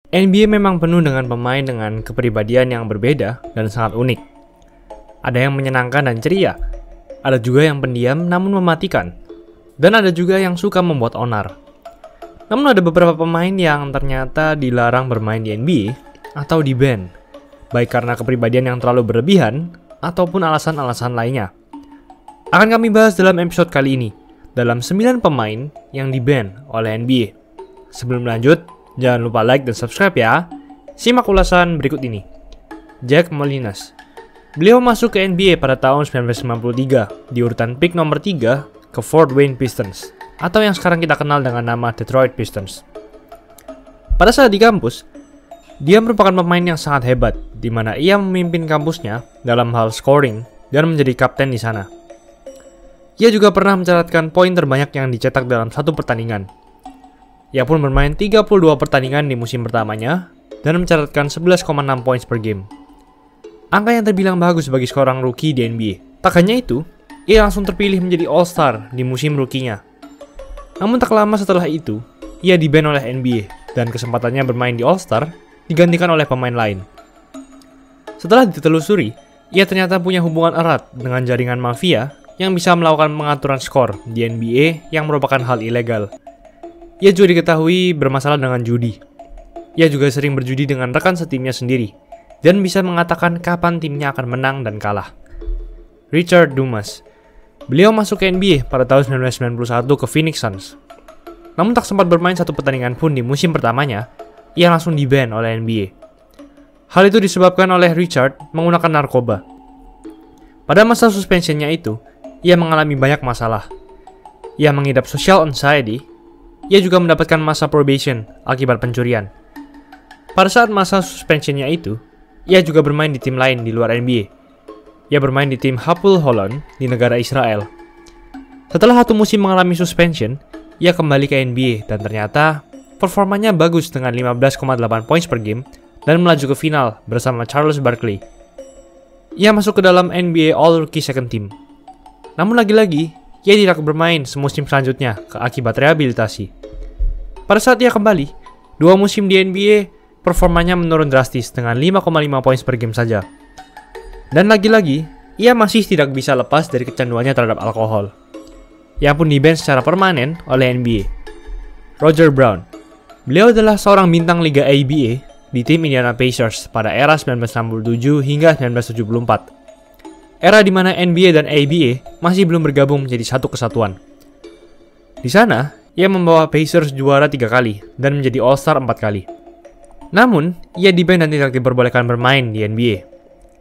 NBA memang penuh dengan pemain dengan kepribadian yang berbeda dan sangat unik. Ada yang menyenangkan dan ceria, ada juga yang pendiam namun mematikan, dan ada juga yang suka membuat onar. Namun ada beberapa pemain yang ternyata dilarang bermain di NBA atau di-ban, baik karena kepribadian yang terlalu berlebihan ataupun alasan-alasan lainnya. Akan kami bahas dalam episode kali ini, dalam 9 pemain yang di-ban oleh NBA. Sebelum lanjut, jangan lupa like dan subscribe ya. Simak ulasan berikut ini. Jack Molinas. Beliau masuk ke NBA pada tahun 1993 di urutan pick nomor 3 ke Fort Wayne Pistons, atau yang sekarang kita kenal dengan nama Detroit Pistons. Pada saat di kampus, dia merupakan pemain yang sangat hebat, di mana ia memimpin kampusnya dalam hal scoring dan menjadi kapten di sana. Ia juga pernah mencatatkan poin terbanyak yang dicetak dalam satu pertandingan. Ia pun bermain 32 pertandingan di musim pertamanya dan mencatatkan 11,6 poin per game. Angka yang terbilang bagus bagi seorang rookie di NBA. Tak hanya itu, ia langsung terpilih menjadi All-Star di musim rookie-nya. Namun tak lama setelah itu, ia di-ban oleh NBA dan kesempatannya bermain di All-Star digantikan oleh pemain lain. Setelah ditelusuri, ia ternyata punya hubungan erat dengan jaringan mafia yang bisa melakukan pengaturan skor di NBA yang merupakan hal ilegal. Ia juga diketahui bermasalah dengan judi. Ia juga sering berjudi dengan rekan setimnya sendiri, dan bisa mengatakan kapan timnya akan menang dan kalah. Richard Dumas. Beliau masuk ke NBA pada tahun 1991 ke Phoenix Suns. Namun tak sempat bermain satu pertandingan pun di musim pertamanya, ia langsung di-ban oleh NBA. Hal itu disebabkan oleh Richard menggunakan narkoba. Pada masa suspensionnya itu, ia mengalami banyak masalah. Ia mengidap social anxiety. Ia juga mendapatkan masa probation akibat pencurian. Pada saat masa suspensionnya itu, ia juga bermain di tim lain di luar NBA. Ia bermain di tim Hapoel Holon di negara Israel. Setelah satu musim mengalami suspension, ia kembali ke NBA dan ternyata performanya bagus dengan 15,8 points per game dan melaju ke final bersama Charles Barkley. Ia masuk ke dalam NBA All-Rookie Second Team. Namun lagi-lagi, ia tidak bermain semusim selanjutnya akibat rehabilitasi. Pada saat ia kembali, 2 musim di NBA, performanya menurun drastis dengan 5,5 points per game saja. Dan lagi-lagi, ia masih tidak bisa lepas dari kecanduannya terhadap alkohol. Ia pun di-ban secara permanen oleh NBA. Roger Brown. Beliau adalah seorang bintang Liga ABA di tim Indiana Pacers pada era 1967 hingga 1974. Era di mana NBA dan ABA masih belum bergabung menjadi satu kesatuan. Di sana, ia membawa Pacers juara 3 kali dan menjadi All-Star 4 kali. Namun, ia di-ban dan tidak diperbolehkan bermain di NBA.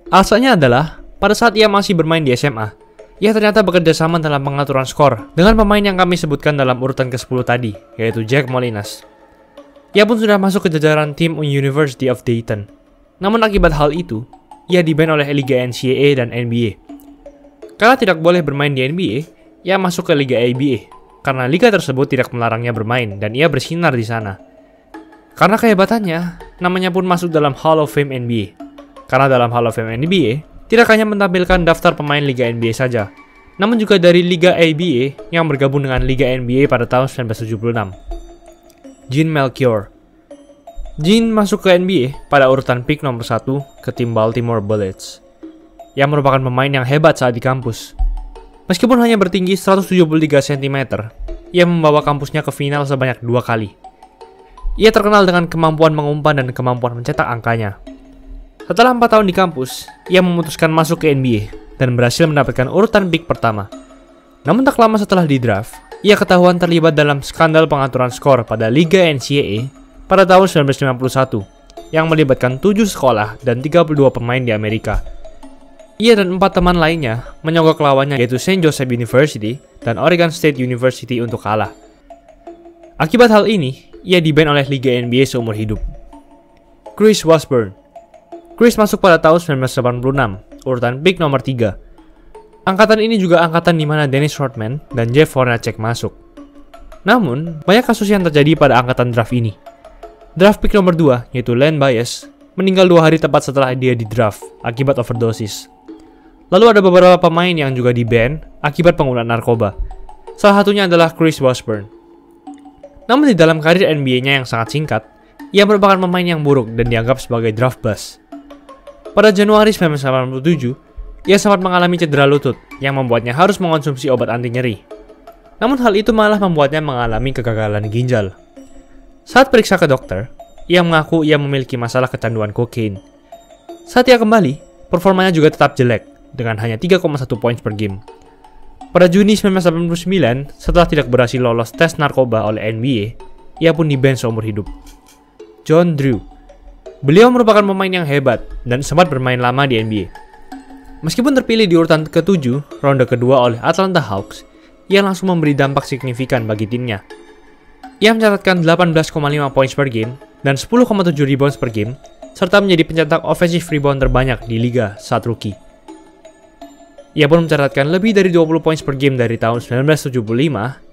Alasannya adalah, pada saat ia masih bermain di SMA, ia ternyata bekerja sama dalam pengaturan skor dengan pemain yang kami sebutkan dalam urutan ke-10 tadi, yaitu Jack Molinas. Ia pun sudah masuk ke jajaran tim University of Dayton. Namun akibat hal itu, ia di-ban oleh Liga NCAA dan NBA. Karena tidak boleh bermain di NBA, ia masuk ke Liga ABA, karena liga tersebut tidak melarangnya bermain dan ia bersinar di sana. Karena kehebatannya, namanya pun masuk dalam Hall of Fame NBA. Karena dalam Hall of Fame NBA, tidak hanya menampilkan daftar pemain Liga NBA saja, namun juga dari Liga ABA yang bergabung dengan Liga NBA pada tahun 1976. Gene Melchior. Gene masuk ke NBA pada urutan pick nomor 1 ke tim Baltimore Bullets. Ia merupakan pemain yang hebat saat di kampus. Meskipun hanya bertinggi 173 cm, ia membawa kampusnya ke final sebanyak 2 kali. Ia terkenal dengan kemampuan mengumpan dan kemampuan mencetak angkanya. Setelah 4 tahun di kampus, ia memutuskan masuk ke NBA dan berhasil mendapatkan urutan pick pertama. Namun tak lama setelah di draft, ia ketahuan terlibat dalam skandal pengaturan skor pada Liga NCAA pada tahun 1991 yang melibatkan 7 sekolah dan 32 pemain di Amerika. Ia dan 4 teman lainnya menyogok lawannya yaitu St. Joseph University dan Oregon State University untuk kalah. Akibat hal ini, ia di-ban oleh Liga NBA seumur hidup. Chris Washburn. Chris masuk pada tahun 1986, urutan pick nomor 3. Angkatan ini juga angkatan di mana Dennis Rodman dan Jeff Hornacek masuk. Namun, banyak kasus yang terjadi pada angkatan draft ini. Draft pick nomor 2, yaitu Len Bias, meninggal 2 hari tepat setelah dia di draft akibat overdosis. Lalu ada beberapa pemain yang juga di-ban akibat penggunaan narkoba. Salah satunya adalah Chris Washburn. Namun di dalam karir NBA-nya yang sangat singkat, ia merupakan pemain yang buruk dan dianggap sebagai draft bust. Pada Januari 1987, ia sempat mengalami cedera lutut yang membuatnya harus mengonsumsi obat anti nyeri. Namun hal itu malah membuatnya mengalami kegagalan ginjal. Saat periksa ke dokter, ia mengaku ia memiliki masalah kecanduan kokain. Saat ia kembali, performanya juga tetap jelek dengan hanya 3,1 poin per game. Pada Juni 1989, setelah tidak berhasil lolos tes narkoba oleh NBA, ia pun di-ban seumur hidup. John Drew. Beliau merupakan pemain yang hebat dan sempat bermain lama di NBA. Meskipun terpilih di urutan ke-7, ronde kedua oleh Atlanta Hawks, ia langsung memberi dampak signifikan bagi timnya. Ia mencatatkan 18,5 poin per game dan 10,7 rebounds per game, serta menjadi pencetak offensive rebound terbanyak di liga saat rookie. Ia pun mencatatkan lebih dari 20 poin per game dari tahun 1975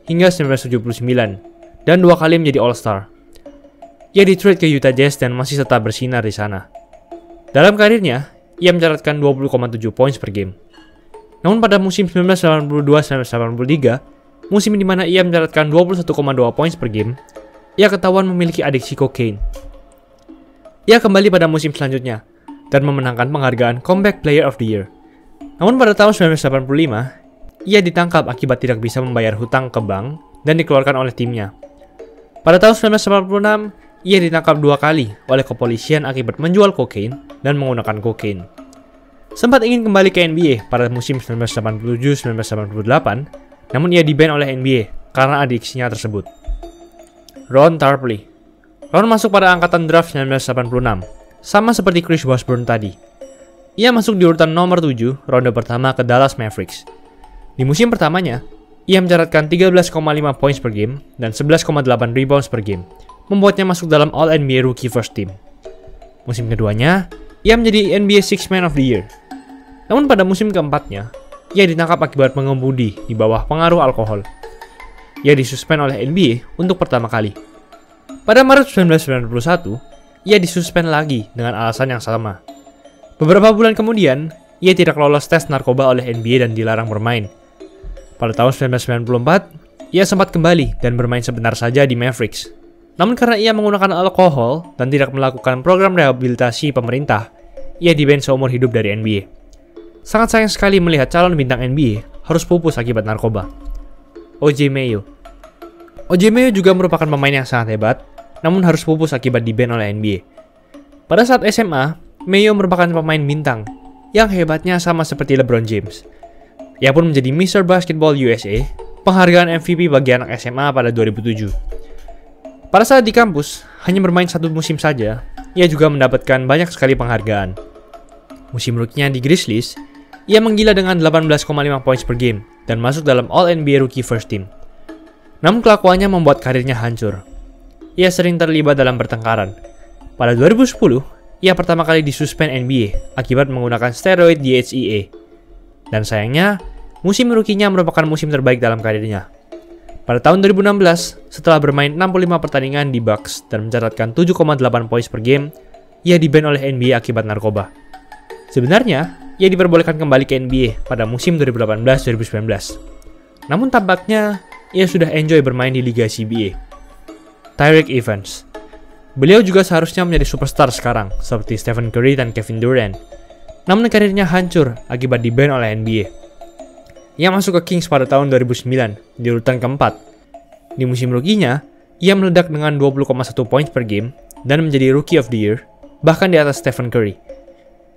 hingga 1979, dan 2 kali menjadi All-Star. Ia di-trade ke Utah Jazz dan masih tetap bersinar di sana. Dalam karirnya, ia mencatatkan 20,7 poin per game. Namun pada musim 1992-1993, musim di mana ia mencatatkan 21,2 poin per game, ia ketahuan memiliki adiksi kokain. Ia kembali pada musim selanjutnya dan memenangkan penghargaan Comeback Player of the Year. Namun pada tahun 1985, ia ditangkap akibat tidak bisa membayar hutang ke bank dan dikeluarkan oleh timnya. Pada tahun 1996, ia ditangkap 2 kali oleh kepolisian akibat menjual kokain dan menggunakan kokain. Sempat ingin kembali ke NBA pada musim 1987-1988, namun ia di-ban oleh NBA karena adiksinya tersebut. Ron Tarpley. Ron masuk pada angkatan draft 1986, sama seperti Chris Washburn tadi. Ia masuk di urutan nomor 7, ronde pertama ke Dallas Mavericks. Di musim pertamanya, ia mencatatkan 13,5 poin per game dan 11,8 rebounds per game, membuatnya masuk dalam All-NBA Rookie First Team. Musim keduanya, ia menjadi NBA Sixth Man of the Year. Namun pada musim keempatnya, ia ditangkap akibat mengemudi di bawah pengaruh alkohol. Ia disuspend oleh NBA untuk pertama kali. Pada Maret 1991, ia disuspend lagi dengan alasan yang sama. Beberapa bulan kemudian, ia tidak lolos tes narkoba oleh NBA dan dilarang bermain. Pada tahun 1994, ia sempat kembali dan bermain sebentar saja di Mavericks. Namun karena ia menggunakan alkohol dan tidak melakukan program rehabilitasi pemerintah, ia di-ban seumur hidup dari NBA. Sangat sayang sekali melihat calon bintang NBA harus pupus akibat narkoba. O.J. Mayo. O.J. Mayo juga merupakan pemain yang sangat hebat, namun harus pupus akibat di-ban oleh NBA. Pada saat SMA, Mayo merupakan pemain bintang yang hebatnya sama seperti LeBron James. Ia pun menjadi Mr. Basketball USA, penghargaan MVP bagi anak SMA pada 2007. Pada saat di kampus, hanya bermain 1 musim saja, ia juga mendapatkan banyak sekali penghargaan. Musim rookie-nya di Grizzlies, ia menggila dengan 18,5 poin per game dan masuk dalam All-NBA Rookie First Team. Namun kelakuannya membuat karirnya hancur. Ia sering terlibat dalam pertengkaran. Pada 2010, ia pertama kali disuspend NBA akibat menggunakan steroid DHEA. Dan sayangnya, musim rookie-nya merupakan musim terbaik dalam karirnya. Pada tahun 2016, setelah bermain 65 pertandingan di Bucks dan mencatatkan 7,8 poin per game, ia di-ban oleh NBA akibat narkoba. Sebenarnya, ia diperbolehkan kembali ke NBA pada musim 2018-2019. Namun tampaknya, ia sudah enjoy bermain di Liga CBA. Tyreke Evans. Beliau juga seharusnya menjadi superstar sekarang, seperti Stephen Curry dan Kevin Durant. Namun karirnya hancur akibat di-ban oleh NBA. Ia masuk ke Kings pada tahun 2009, di urutan keempat. Di musim rookie-nya, ia meledak dengan 20,1 poin per game dan menjadi Rookie of the Year, bahkan di atas Stephen Curry.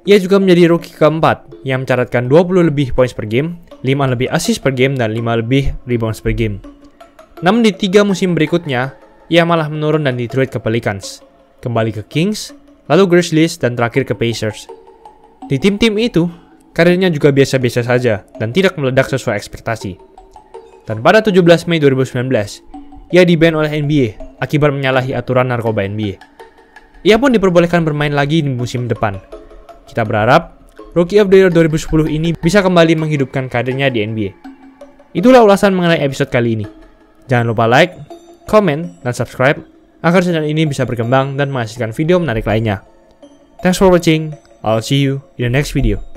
Ia juga menjadi rookie keempat yang mencatatkan 20 lebih poin per game, 5 lebih assist per game, dan 5 lebih rebounds per game. Namun di 3 musim berikutnya, ia malah menurun dan di-trade ke Pelicans, kembali ke Kings, lalu Grizzlies, dan terakhir ke Pacers. Di tim-tim itu, karirnya juga biasa-biasa saja dan tidak meledak sesuai ekspektasi. Dan pada 17 Mei 2019, ia di-ban oleh NBA akibat menyalahi aturan narkoba NBA. Ia pun diperbolehkan bermain lagi di musim depan. Kita berharap Rookie of the Year 2010 ini bisa kembali menghidupkan karirnya di NBA. Itulah ulasan mengenai episode kali ini. Jangan lupa like, comment, dan subscribe agar channel ini bisa berkembang dan menghasilkan video menarik lainnya. Thanks for watching. I'll see you in the next video.